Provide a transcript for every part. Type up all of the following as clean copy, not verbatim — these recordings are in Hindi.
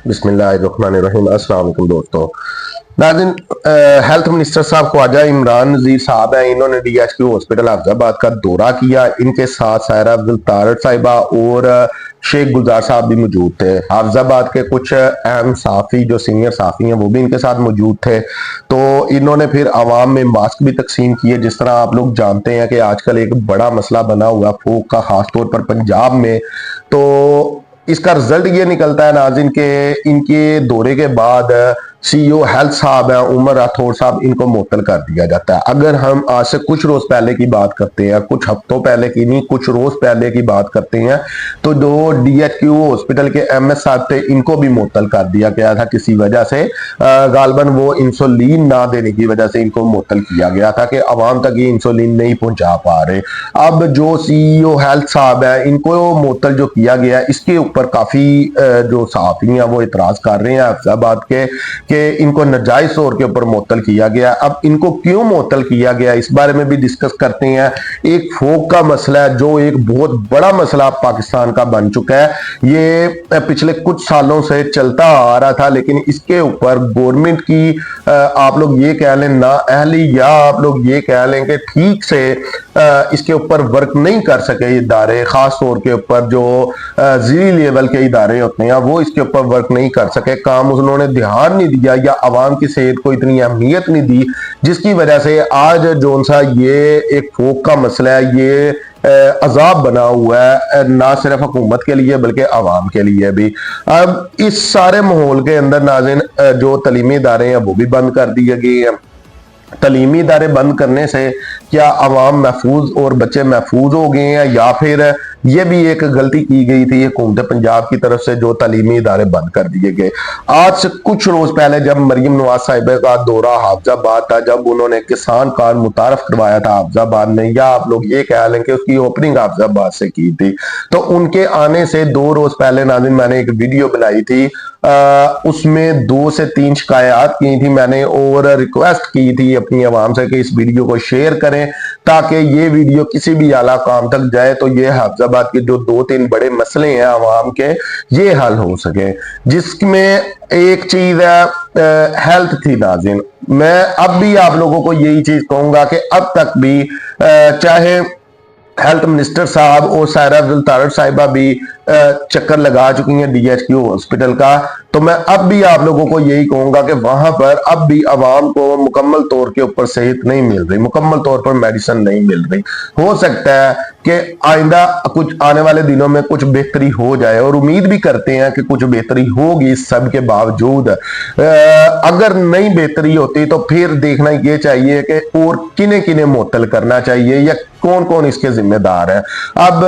बिस्मिल्लाहिर्रहमानिर्रहीम। अस्सलाम वालेकुम दोस्तों। नाज़रीन, हेल्थ मिनिस्टर साहब ख्वाजा इमरान नज़ीर साहब हैं, इन्होंने DHQ हॉस्पिटल हाफिजाबाद का दौरा किया। इनके साथ सायरा अब्दुल तारड़ साहिबा और शेख गुलजार साहब भी मौजूद थे। हाफिजाबाद के कुछ अहम साफ़ी जो सीनियर साफ़ी हैं वो भी इनके साथ मौजूद थे। तो इन्होंने फिर आवाम में मास्क भी तकसीम किए। जिस तरह आप लोग जानते हैं कि आजकल एक बड़ा मसला बना हुआ फूक का, खासतौर पर पंजाब में। तो इसका रिजल्ट ये निकलता है नाज़रीन के इनके दौरे के बाद CEO हेल्थ साहब हैं उमर राठौर साहब, इनको मुअत्तल कर दिया जाता है। अगर हम आज से कुछ रोज पहले की बात करते हैं, कुछ हफ्तों पहले की नहीं, कुछ रोज पहले की बात करते हैं, तो जो DHQ हॉस्पिटल के MS साहब थे इनको भी मुअत्तल कर दिया गया था किसी वजह से। गालबन वो इंसुलिन ना देने की वजह से इनको मुअत्तल किया गया था कि अवाम तक ये इंसुलिन नहीं पहुंचा पा रहे। अब जो CEO हेल्थ साहब है इनको मुअत्तल जो किया गया इसके ऊपर काफी जो सहाफी हैं वो इतराज कर रहे हैं हाफिजाबाद के कि इनको नाजायज तौर के ऊपर मुअत्तल किया गया। अब इनको क्यों मुअत्तल किया गया इस बारे में भी डिस्कस करते हैं। एक फोक का मसला है जो एक बहुत बड़ा मसला पाकिस्तान का बन चुका है। ये पिछले कुछ सालों से चलता आ रहा था, लेकिन इसके ऊपर गवर्नमेंट की आप लोग ये कह लें ना अहली, या आप लोग ये कह लें कि ठीक से इसके ऊपर वर्क नहीं कर सके इदारे, खास तौर के ऊपर जो जीरी लेवल के इदारे होते हैं वो इसके ऊपर वर्क नहीं कर सके। काम उन्होंने ध्यान नहीं दिया या आवाम की सेहत को इतनी अहमियत नहीं दी, जिसकी वजह से आज जो सा ये एक फोक का मसला है ये अजाब बना हुआ है, ना सिर्फ हुकूमत के लिए बल्कि आवाम के लिए भी। अब इस सारे माहौल के अंदर नाज़रीन जो तलीमी इदारे हैं वो भी बंद कर दिए गए हैं। तलीमी इदारे बंद करने से क्या आवाम महफूज और बच्चे महफूज हो गए हैं, या फिर ये भी एक गलती की गई थी हुकूमत पंजाब की तरफ से जो तलीमी इदारे बंद कर दिए गए। आज से कुछ रोज पहले जब मरियम नवाज साहिबा का दौरा हाफिजाबाद था, जब उन्होंने किसान कार्ड मुतारफ करवाया था हाफिजाबाद में, या आप लोग ये कह लें कि उसकी ओपनिंग हाफिजाबाद से की थी, तो उनके आने से 2 रोज पहले नाज़रीन मैंने एक वीडियो बनाई थी। उसमें 2 से 3 शिकायत की थी मैंने और रिक्वेस्ट की थी अपनी आवाम से कि इस वीडियो को शेयर करें ताकि ये वीडियो किसी भी आला काम तक जाए, तो ये हाफिजाबाद के जो 2-3 बड़े मसले हैं आवाम के ये हल हो सके। जिसमें एक चीज है हेल्थ थी नाज़रीन। मैं अब भी आप लोगों को यही चीज कहूंगा कि अब तक भी चाहे हेल्थ मिनिस्टर साहब और सायरा अब्दुल तारड़ साहिबा भी चक्कर लगा चुकी हैं DHQ हॉस्पिटल का, तो मैं अब भी आप लोगों को यही कहूंगा कि वहां पर अब भी आवाम को मुकम्मल तौर के ऊपर सेहत नहीं मिल रही, मुकम्मल तौर पर मेडिसिन नहीं मिल रही। हो सकता है कि आइंदा कुछ आने वाले दिनों में कुछ बेहतरी हो जाए, और उम्मीद भी करते हैं कि कुछ बेहतरी होगी। इस सब के बावजूद अगर नहीं बेहतरी होती तो फिर देखना ये चाहिए कि और किन्हें किन्हें मुअत्तल करना चाहिए या कौन कौन इसके जिम्मेदार है। अब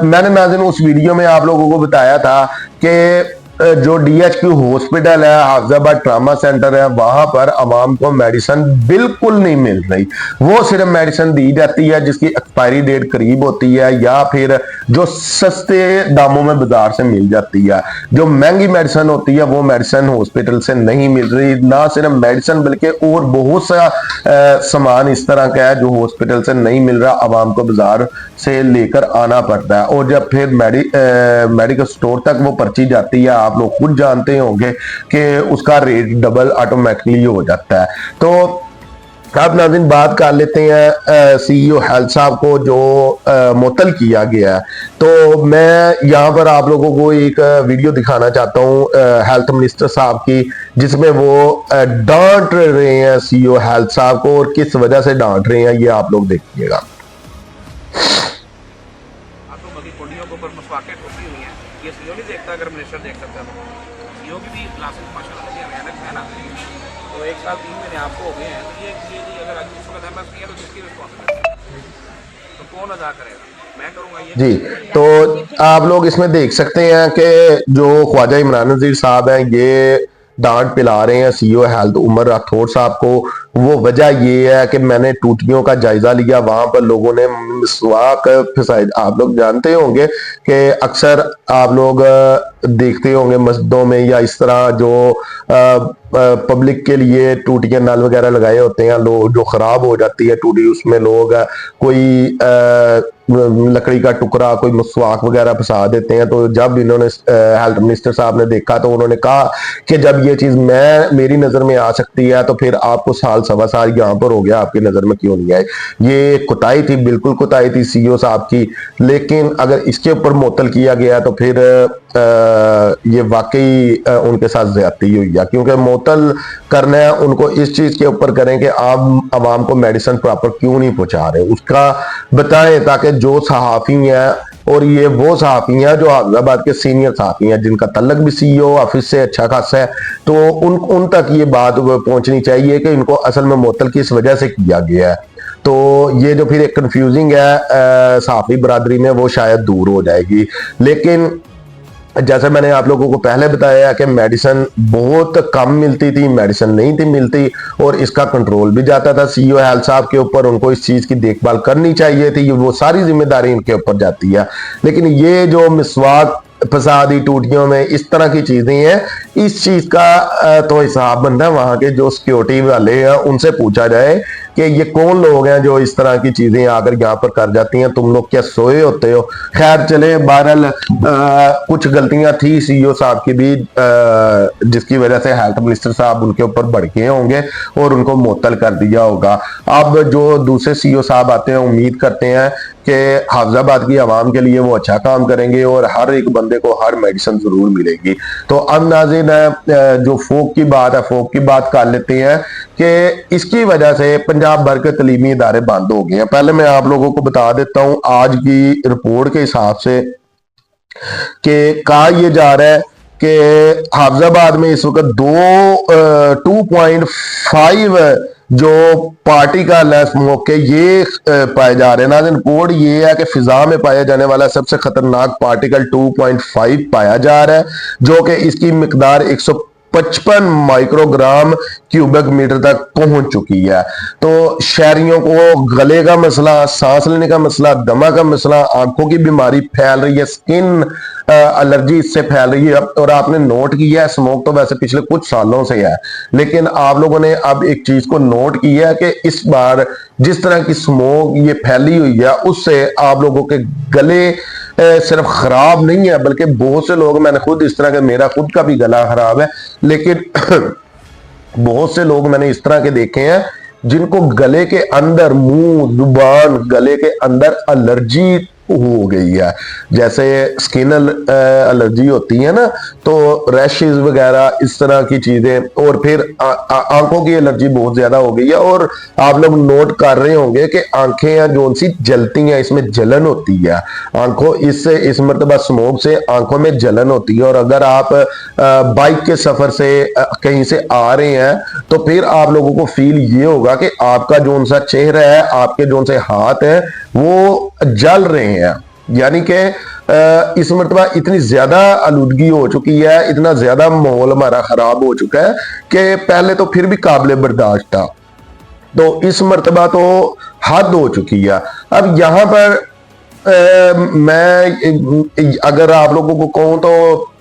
मैंने नाज़रीन उस वीडियो में आप लोगों को बताया था कि जो DHQ हॉस्पिटल है, हाफिजाबाद ट्रामा सेंटर है, वहां पर आवाम को मेडिसिन बिल्कुल नहीं मिल रही। वो सिर्फ मेडिसिन दी जाती है जिसकी एक्सपायरी डेट करीब होती है, या फिर जो सस्ते दामों में बाजार से मिल जाती है। जो महंगी मेडिसिन होती है वो मेडिसिन हॉस्पिटल से नहीं मिल रही। ना सिर्फ मेडिसिन बल्कि और बहुत सा सामान इस तरह का है जो हॉस्पिटल से नहीं मिल रहा, आवाम को बाजार से लेकर आना पड़ता है। और जब फिर मेडिकल स्टोर तक वो पर्ची जाती है, आप लोग खुद जानते होंगे कि उसका रेट डबल ऑटोमेटिकली हो जाता है। तो अब नाज़रीन बात कर लेते हैं CEO हेल्थ साहब को जो मुअत्तल किया गया है। तो मैं यहाँ पर आप लोगों को एक वीडियो दिखाना चाहता हूँ हेल्थ मिनिस्टर साहब की, जिसमें वो डांट रहे हैं CEO हेल्थ साहब को, और किस वजह से डांट रहे हैं ये आप लोग देखिएगा। अगर मिनिस्टर देख सकता है सीओ की भी क्लासेस माशाल्लाह मेहनत है ना, तो 1 साल 3 महीने आपको हो गए हैं, तो ये अगर इस वक्त MS नहीं है तो किसकी रिस्पॉन्सिबिलिटी, तो कौन अदा करेगा? मैं करूंगा ये जी। तो आप लोग इसमें देख सकते हैं कि जो ख्वाजा इमरान नज़ीर साहब हैं ये डांट पिला रहे हैं CEO हेल्थ उमर राठौर साहब को। वो वजह ये है कि मैंने टूटियों का जायजा लिया, वहां पर लोगों ने मिसवाक फिसाई। आप लोग जानते होंगे कि अक्सर आप लोग देखते होंगे मस्जिदों में या इस तरह जो पब्लिक के लिए टूटियां नल वगैरह लगाए होते हैं, लोग जो खराब हो जाती है टूटी, उसमें लोग कोई लकड़ी का टुकड़ा, कोई मसवाक वगैरह फंसा देते हैं। तो जब इन्होंने हेल्थ मिनिस्टर साहब ने देखा तो उन्होंने कहा कि जब ये चीज मेरी नजर में आ सकती है तो फिर आपको साल सवा साल यहाँ पर हो गया, आपकी नजर में क्यों नहीं आए। ये कोताही थी, बिल्कुल कोताही थी सीईओ साहब की। लेकिन अगर इसके ऊपर मुअत्तल किया गया तो फिर ये वाकई उनके साथ ज्यादती हुई है, क्योंकि मुअत्तल करना है उनको इस चीज के ऊपर करें कि आप आवाम को मेडिसिन प्रॉपर क्यों नहीं पहुंचा रहे, उसका बताएं, ताकि जो सहाफी हैं, और ये वो सहाफी हैं जो हाफिजाबाद के सीनियर सहाफी हैं जिनका तल्लक भी सीईओ ऑफिस से अच्छा खासा है, तो उन तक ये बात पहुंचनी चाहिए कि इनको असल में मुअत्तल किस वजह से किया गया है। तो ये जो फिर एक कंफ्यूजिंग है सहाफी बरादरी में, वो शायद दूर हो जाएगी। लेकिन जैसे मैंने आप लोगों को पहले बताया कि मेडिसिन बहुत कम मिलती थी, मेडिसिन नहीं थी मिलती, और इसका कंट्रोल भी जाता था सीईओ हेल्थ साहब के ऊपर। उनको इस चीज की देखभाल करनी चाहिए थी, वो सारी जिम्मेदारी इनके ऊपर जाती है। लेकिन ये जो मिसवाक, फसादी, टूटियों में इस तरह की चीजें हैं, इस चीज का तो हिसाब बनता है वहां के जो सिक्योरिटी वाले हैं उनसे पूछा जाए कि ये कौन लोग हैं जो इस तरह की चीजें आकर यहाँ पर कर जाती हैं, तुम लोग क्या सोए होते हो। खैर चले, बहरहाल कुछ गलतियां थी सीईओ साहब की भी, जिसकी वजह से हेल्थ मिनिस्टर साहब उनके ऊपर भड़के होंगे और उनको मुअत्तल कर दिया होगा। अब जो दूसरे सीईओ साहब आते हैं, उम्मीद करते हैं कि हाफिजाबाद की आवाम के लिए वो अच्छा काम करेंगे और हर एक बंदे को हर मेडिसिन जरूर मिलेगी। तो अब नाज़रीन, जो फोक की बात है, फोक की बात कर लेते हैं कि इसकी वजह से पंजाब भर के तलीमी इदारे बंद हो गए हैं। पहले मैं आप लोगों को बता देता हूं आज की रिपोर्ट के हिसाब से कि कहा यह जा रहा है कि हाफिजाबाद में इस वक्त 2.5 जो पार्टिकल है स्मोक के, ये पाए जा रहे हैं। नाज़रीन, रिपोर्ट ये है कि फिजा में पाया जाने वाला सबसे खतरनाक पार्टिकल 2.5 पाया जा रहा है, जो कि इसकी मिकदार 155 माइक्रोग्राम क्यूबिक मीटर तक पहुंच चुकी है। तो शहरियों को गले का मसला, सांस लेने का मसला, दमा का मसला, आंखों की बीमारी फैल रही है, स्किन एलर्जी इससे फैल रही है। और आपने नोट किया है, स्मोक तो वैसे पिछले कुछ सालों से है, लेकिन आप लोगों ने अब एक चीज को नोट किया है कि इस बार जिस तरह की स्मोक ये फैली हुई है, उससे आप लोगों के गले सिर्फ खराब नहीं है, बल्कि बहुत से लोग, मैंने खुद इस तरह के, मेरा खुद का भी गला खराब है, लेकिन बहुत से लोग मैंने इस तरह के देखे हैं जिनको गले के अंदर, मुंह, जुबान, गले के अंदर एलर्जी हो गई है। जैसे स्किन एलर्जी होती है ना, तो रैशेस वगैरह इस तरह की चीजें, और फिर आंखों की एलर्जी बहुत ज्यादा हो गई है। और आप लोग नोट कर रहे होंगे कि आंखें हैं जो सी जलती हैं, इसमें जलन होती है आंखों, इससे इस मरतबा स्मोक से आंखों में जलन होती है। और अगर आप बाइक के सफर से कहीं से आ रहे हैं तो फिर आप लोगों को फील ये होगा कि आपका जो सा चेहरा है, आपके जो से हाथ है, वो जल रहे हैं। यानी कि इस मरतबा इतनी ज्यादा आलूदगी हो चुकी है, इतना ज्यादा माहौल हमारा खराब हो चुका है कि पहले तो फिर भी काबिल बर्दाश्त था, तो इस मरतबा तो हद हो चुकी है। अब यहां पर मैं अगर आप लोगों को कहूं तो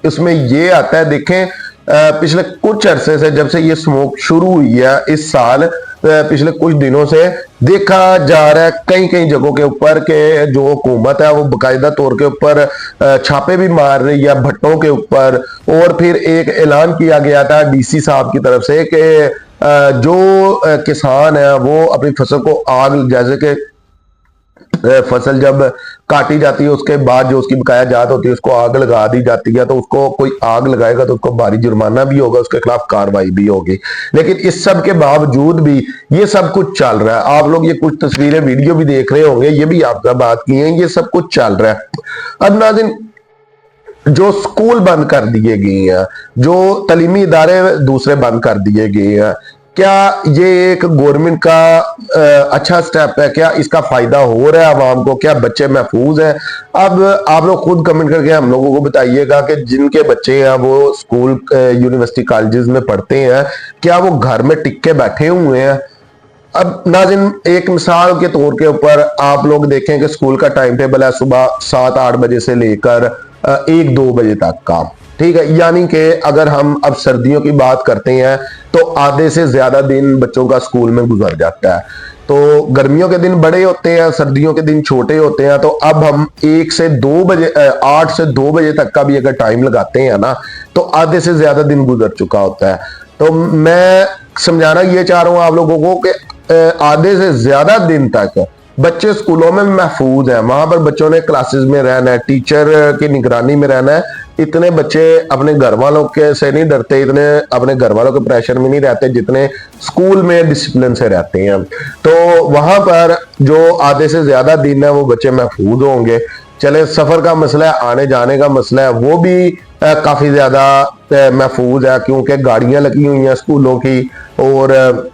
इसमें यह आता है, देखें पिछले कुछ अरसे से, जब से ये स्मोक शुरू हुई है इस साल, पिछले कुछ दिनों से देखा जा रहा है कई कई जगहों के ऊपर के जो हुकूमत है वो बाकायदा तौर के ऊपर छापे भी मार रही है भट्टों के ऊपर। और फिर एक ऐलान किया गया था डीसी साहब की तरफ से कि जो किसान है वो अपनी फसल को आग, जैसे कि फसल जब काटी जाती है उसके बाद जो उसकी बकाया जात होती है उसको आग लगा दी जाती है, तो उसको कोई आग लगाएगा तो उसको भारी जुर्माना भी होगा, उसके खिलाफ कार्रवाई भी होगी। लेकिन इस सब के बावजूद भी ये सब कुछ चल रहा है। आप लोग ये कुछ तस्वीरें, वीडियो भी देख रहे होंगे, ये भी आपका बात की है, ये सब कुछ चल रहा है। अब नाज़रीन, जो स्कूल बंद कर दिए गए हैं, जो तलीमी इदारे दूसरे बंद कर दिए गए हैं, क्या ये एक गवर्नमेंट का अच्छा स्टेप है? क्या इसका फायदा हो रहा है आवाम को? क्या बच्चे महफूज हैं? अब आप लोग खुद कमेंट करके हम लोगों को बताइएगा कि जिनके बच्चे हैं वो स्कूल, यूनिवर्सिटी, कॉलेजेस में पढ़ते हैं, क्या वो घर में टिक के बैठे हुए हैं? अब नाज़रीन, एक मिसाल के तौर के ऊपर आप लोग देखें कि स्कूल का टाइम टेबल है सुबह 7-8 बजे से लेकर 1-2 बजे तक का, ठीक है। यानी कि अगर हम अब सर्दियों की बात करते हैं तो आधे से ज्यादा दिन बच्चों का स्कूल में गुजर जाता है। तो गर्मियों के दिन बड़े होते हैं, सर्दियों के दिन छोटे होते हैं। तो अब हम 1 से 2 बजे 8 से 2 बजे तक का भी अगर टाइम लगाते हैं ना, तो आधे से ज्यादा दिन गुजर चुका होता है। तो मैं समझाना ये चाह रहा हूं आप लोगों को कि आधे से ज्यादा दिन तक बच्चे स्कूलों में महफूज हैं, वहां पर बच्चों ने क्लासेस में रहना है, टीचर की निगरानी में रहना है। इतने बच्चे अपने घर वालों के से नहीं डरते, इतने अपने घर वालों के प्रेशर में नहीं रहते जितने स्कूल में डिसिप्लिन से रहते हैं। तो वहां पर जो आधे से ज्यादा दिन है वो बच्चे महफूज होंगे। चले सफर का मसला है, आने जाने का मसला है, वो भी काफी ज्यादा महफूज है, क्योंकि गाड़ियां लगी हुई हैं स्कूलों की और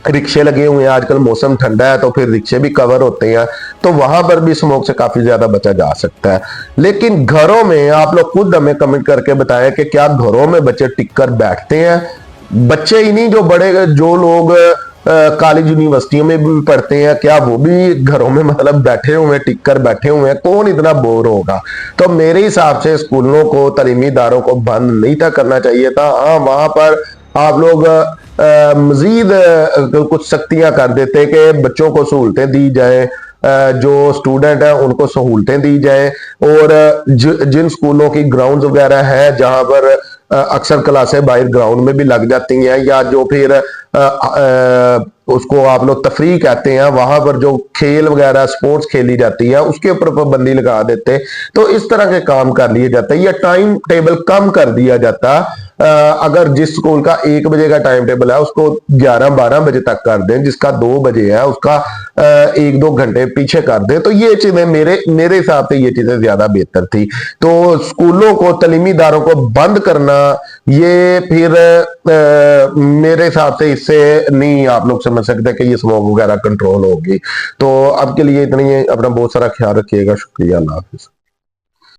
रिक्शे लगे हुए हैं। आजकल मौसम ठंडा है तो फिर रिक्शे भी कवर होते हैं, तो वहां पर भी स्मोक से काफी ज्यादा बचा जा सकता है। लेकिन घरों में आप लोग खुद हमें कमेंट करके बताएं कि क्या घरों में बच्चे टिक कर बैठते हैं? बच्चे ही नहीं, जो बड़े जो लोग कॉलेज यूनिवर्सिटियों में भी पढ़ते हैं, क्या वो भी घरों में मतलब बैठे हुए हैं, टिक कर बैठे हुए हैं? कौन इतना बोर होगा? तो मेरे हिसाब से स्कूलों को, तालीमी इदारों को बंद नहीं था करना चाहिए था। हाँ, वहां पर आप लोग मजीद कुछ सख्तियां कर देते कि बच्चों को सहूलतें दी जाए, जो स्टूडेंट है उनको सहूलतें दी जाए। और जिन स्कूलों की ग्राउंड वगैरह है जहां पर अक्सर क्लासें बाहर ग्राउंड में भी लग जाती हैं, या जो फिर उसको आप लोग तफरीह कहते हैं, वहां पर जो खेल वगैरह स्पोर्ट्स खेली जाती है उसके ऊपर पाबंदी लगा देते, तो इस तरह के काम कर लिए जाते हैं, या टाइम टेबल कम कर दिया जाता। अगर जिस स्कूल का 1 बजे का टाइम टेबल है उसको 11-12 बजे तक कर दें, जिसका 2 बजे है उसका 1-2 घंटे पीछे कर दें, तो ये चीजें मेरे हिसाब से ये चीजें ज्यादा बेहतर थी। तो स्कूलों को, तालीमी इदारों को बंद करना, ये फिर मेरे हिसाब से इससे नहीं आप लोग समझ सकते कि ये स्मोक वगैरह कंट्रोल होगी। तो अब के लिए इतना ही, अपना बहुत सारा ख्याल रखिएगा। शुक्रिया, अल्लाह हाफिज।